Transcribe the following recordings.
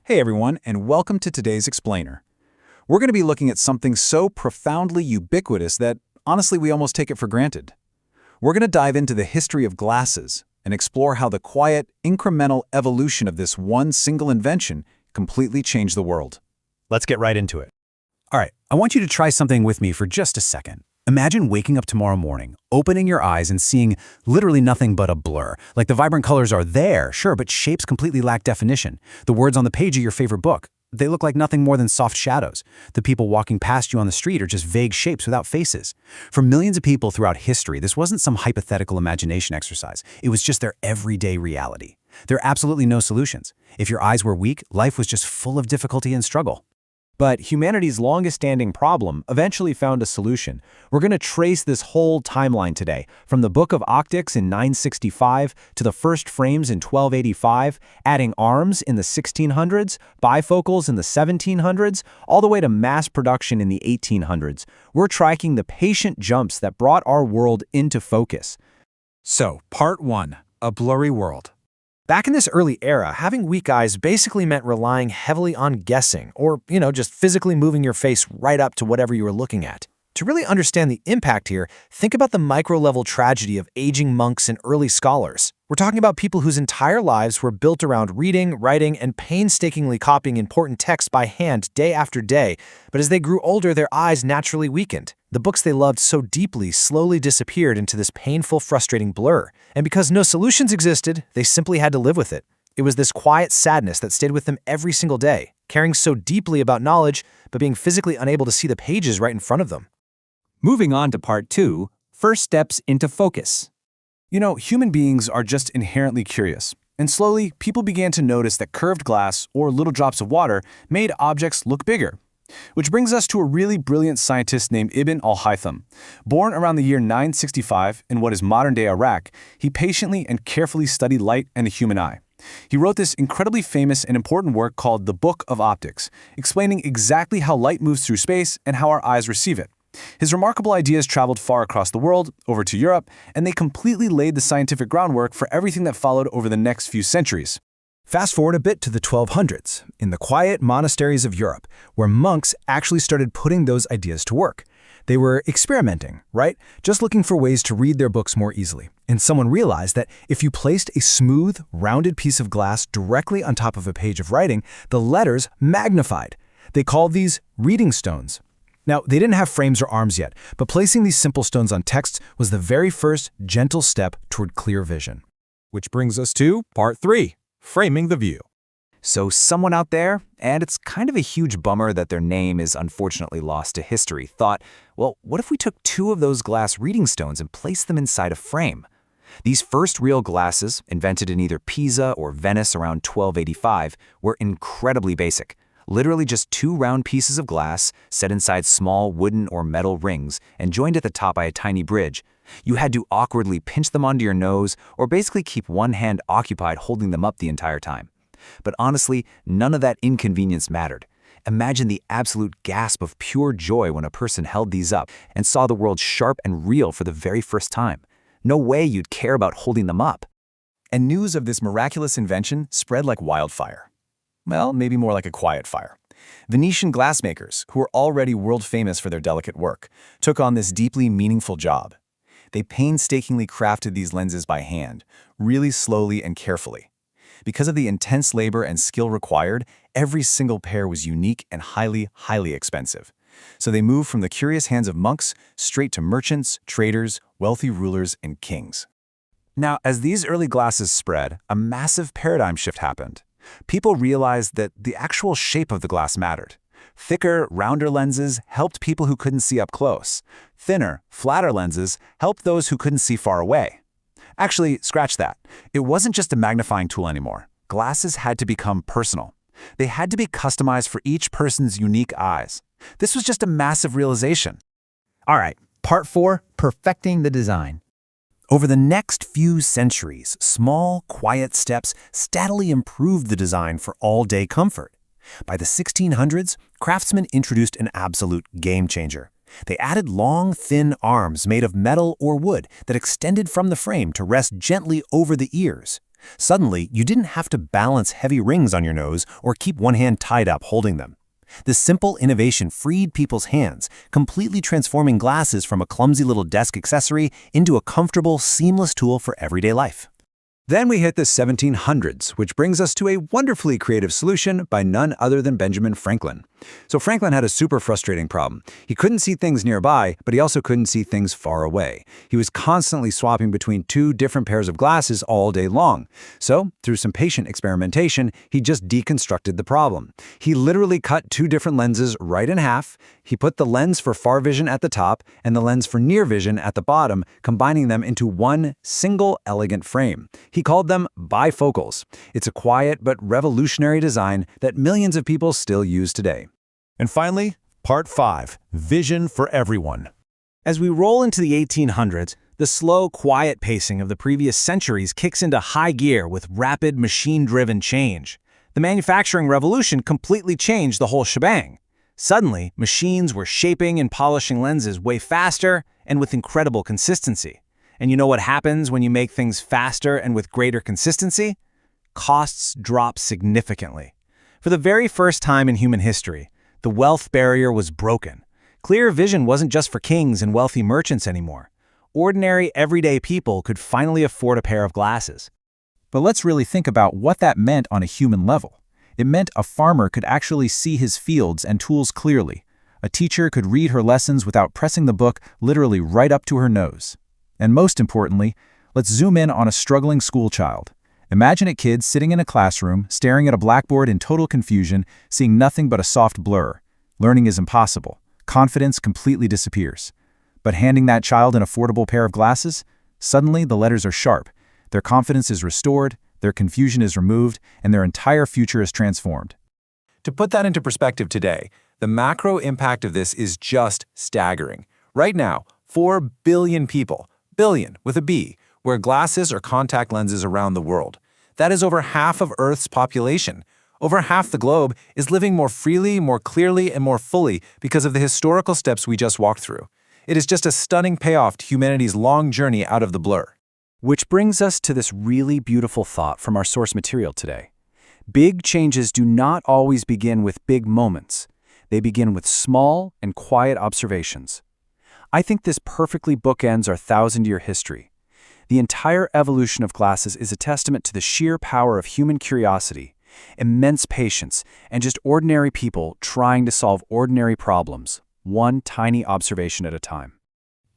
Hey everyone, and welcome to today's Explainer. We're going to be looking at something so profoundly ubiquitous that, honestly, we almost take it for granted. We're going to dive into the history of glasses and explore how the quiet, incremental evolution of this one single invention completely changed the world. Let's get right into it. All right, I want you to try something with me for just a second. Imagine waking up tomorrow morning, opening your eyes and seeing literally nothing but a blur. Like the vibrant colors are there, sure, but shapes completely lack definition. The words on the page of your favorite book, they look like nothing more than soft shadows. The people walking past you on the street are just vague shapes without faces. For millions of people throughout history, this wasn't some hypothetical imagination exercise. It was just their everyday reality. There are absolutely no solutions. If your eyes were weak, life was just full of difficulty and struggle. But humanity's longest-standing problem eventually found a solution. We're going to trace this whole timeline today, from the Book of Optics in 965 to the first frames in 1285, adding arms in the 1600s, bifocals in the 1700s, all the way to mass production in the 1800s. We're tracking the patient jumps that brought our world into focus. So, Part 1. A blurry world. Back in this early era, having weak eyes basically meant relying heavily on guessing, or, just physically moving your face right up to whatever you were looking at. To really understand the impact here, think about the micro-level tragedy of aging monks and early scholars. We're talking about people whose entire lives were built around reading, writing, and painstakingly copying important texts by hand day after day, but as they grew older, their eyes naturally weakened. The books they loved so deeply slowly disappeared into this painful, frustrating blur. And because no solutions existed, they simply had to live with it. It was this quiet sadness that stayed with them every single day, caring so deeply about knowledge, but being physically unable to see the pages right in front of them. Moving on to Part 2, First Steps into Focus. Human beings are just inherently curious. And slowly, people began to notice that curved glass or little drops of water made objects look bigger. Which brings us to a really brilliant scientist named Ibn al-Haytham. Born around the year 965 in what is modern-day Iraq, he patiently and carefully studied light and the human eye. He wrote this incredibly famous and important work called the Book of Optics, explaining exactly how light moves through space and how our eyes receive it. His remarkable ideas traveled far across the world, over to Europe, and they completely laid the scientific groundwork for everything that followed over the next few centuries. Fast forward a bit to the 1200s, in the quiet monasteries of Europe, where monks actually started putting those ideas to work. They were experimenting, right? Just looking for ways to read their books more easily. And someone realized that if you placed a smooth, rounded piece of glass directly on top of a page of writing, the letters magnified. They called these reading stones. Now, they didn't have frames or arms yet, but placing these simple stones on text was the very first gentle step toward clear vision. Which brings us to Part 3. Framing the view. So someone out there, and it's kind of a huge bummer that their name is unfortunately lost to history, thought, well, what if we took two of those glass reading stones and placed them inside a frame? These first real glasses, invented in either Pisa or Venice around 1285, were incredibly basic. Literally just two round pieces of glass set inside small wooden or metal rings and joined at the top by a tiny bridge. You had to awkwardly pinch them onto your nose or basically keep one hand occupied holding them up the entire time. But honestly, none of that inconvenience mattered. Imagine the absolute gasp of pure joy when a person held these up and saw the world sharp and real for the very first time. No way you'd care about holding them up. And news of this miraculous invention spread like wildfire. Well, maybe more like a quiet fire. Venetian glassmakers, who were already world-famous for their delicate work, took on this deeply meaningful job. They painstakingly crafted these lenses by hand, really slowly and carefully. Because of the intense labor and skill required, every single pair was unique and highly, highly expensive. So they moved from the curious hands of monks straight to merchants, traders, wealthy rulers, and kings. Now, as these early glasses spread, a massive paradigm shift happened. People realized that the actual shape of the glass mattered. Thicker, rounder lenses helped people who couldn't see up close. Thinner, flatter lenses helped those who couldn't see far away. Actually, scratch that. It wasn't just a magnifying tool anymore. Glasses had to become personal. They had to be customized for each person's unique eyes. This was just a massive realization. All right, Part 4, Perfecting the Design. Over the next few centuries, small, quiet steps steadily improved the design for all-day comfort. By the 1600s, craftsmen introduced an absolute game-changer. They added long, thin arms made of metal or wood that extended from the frame to rest gently over the ears. Suddenly, you didn't have to balance heavy rings on your nose or keep one hand tied up holding them. This simple innovation freed people's hands, completely transforming glasses from a clumsy little desk accessory into a comfortable, seamless tool for everyday life. Then we hit the 1700s, which brings us to a wonderfully creative solution by none other than Benjamin Franklin. So Franklin had a super frustrating problem. He couldn't see things nearby, but he also couldn't see things far away. He was constantly swapping between two different pairs of glasses all day long. So, through some patient experimentation, he just deconstructed the problem. He literally cut two different lenses right in half. He put the lens for far vision at the top and the lens for near vision at the bottom, combining them into one single elegant frame. He called them bifocals. It's a quiet but revolutionary design that millions of people still use today. And finally, Part 5, Vision for Everyone. As we roll into the 1800s, the slow, quiet pacing of the previous centuries kicks into high gear with rapid, machine-driven change. The manufacturing revolution completely changed the whole shebang. Suddenly, machines were shaping and polishing lenses way faster and with incredible consistency. And you know what happens when you make things faster and with greater consistency? Costs drop significantly. For the very first time in human history, the wealth barrier was broken. Clear vision wasn't just for kings and wealthy merchants anymore. Ordinary, everyday people could finally afford a pair of glasses. But let's really think about what that meant on a human level. It meant a farmer could actually see his fields and tools clearly. A teacher could read her lessons without pressing the book literally right up to her nose. And most importantly, let's zoom in on a struggling school child. Imagine a kid sitting in a classroom, staring at a blackboard in total confusion, seeing nothing but a soft blur. Learning is impossible. Confidence completely disappears. But handing that child an affordable pair of glasses? Suddenly, the letters are sharp. Their confidence is restored, their confusion is removed, and their entire future is transformed. To put that into perspective today, the macro impact of this is just staggering. Right now, 4 billion people, billion with a B, wear glasses or contact lenses around the world. That is over half of Earth's population. Over half the globe is living more freely, more clearly, and more fully because of the historical steps we just walked through. It is just a stunning payoff to humanity's long journey out of the blur. Which brings us to this really beautiful thought from our source material today. Big changes do not always begin with big moments. They begin with small and quiet observations. I think this perfectly bookends our 1,000-year history. The entire evolution of glasses is a testament to the sheer power of human curiosity, immense patience, and just ordinary people trying to solve ordinary problems, one tiny observation at a time.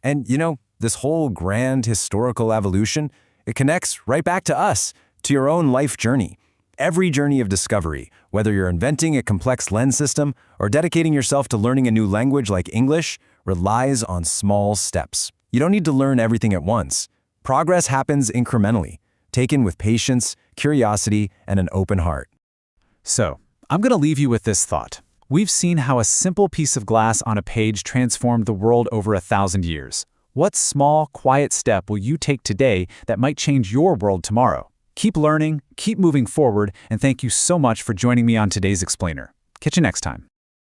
And you know, this whole grand historical evolution, it connects right back to us, to your own life journey. Every journey of discovery, whether you're inventing a complex lens system or dedicating yourself to learning a new language like English, relies on small steps. You don't need to learn everything at once. Progress happens incrementally, taken with patience, curiosity, and an open heart. So, I'm going to leave you with this thought. We've seen how a simple piece of glass on a page transformed the world over 1,000 years. What small, quiet step will you take today that might change your world tomorrow? Keep learning, keep moving forward, and thank you so much for joining me on today's Explainer. Catch you next time.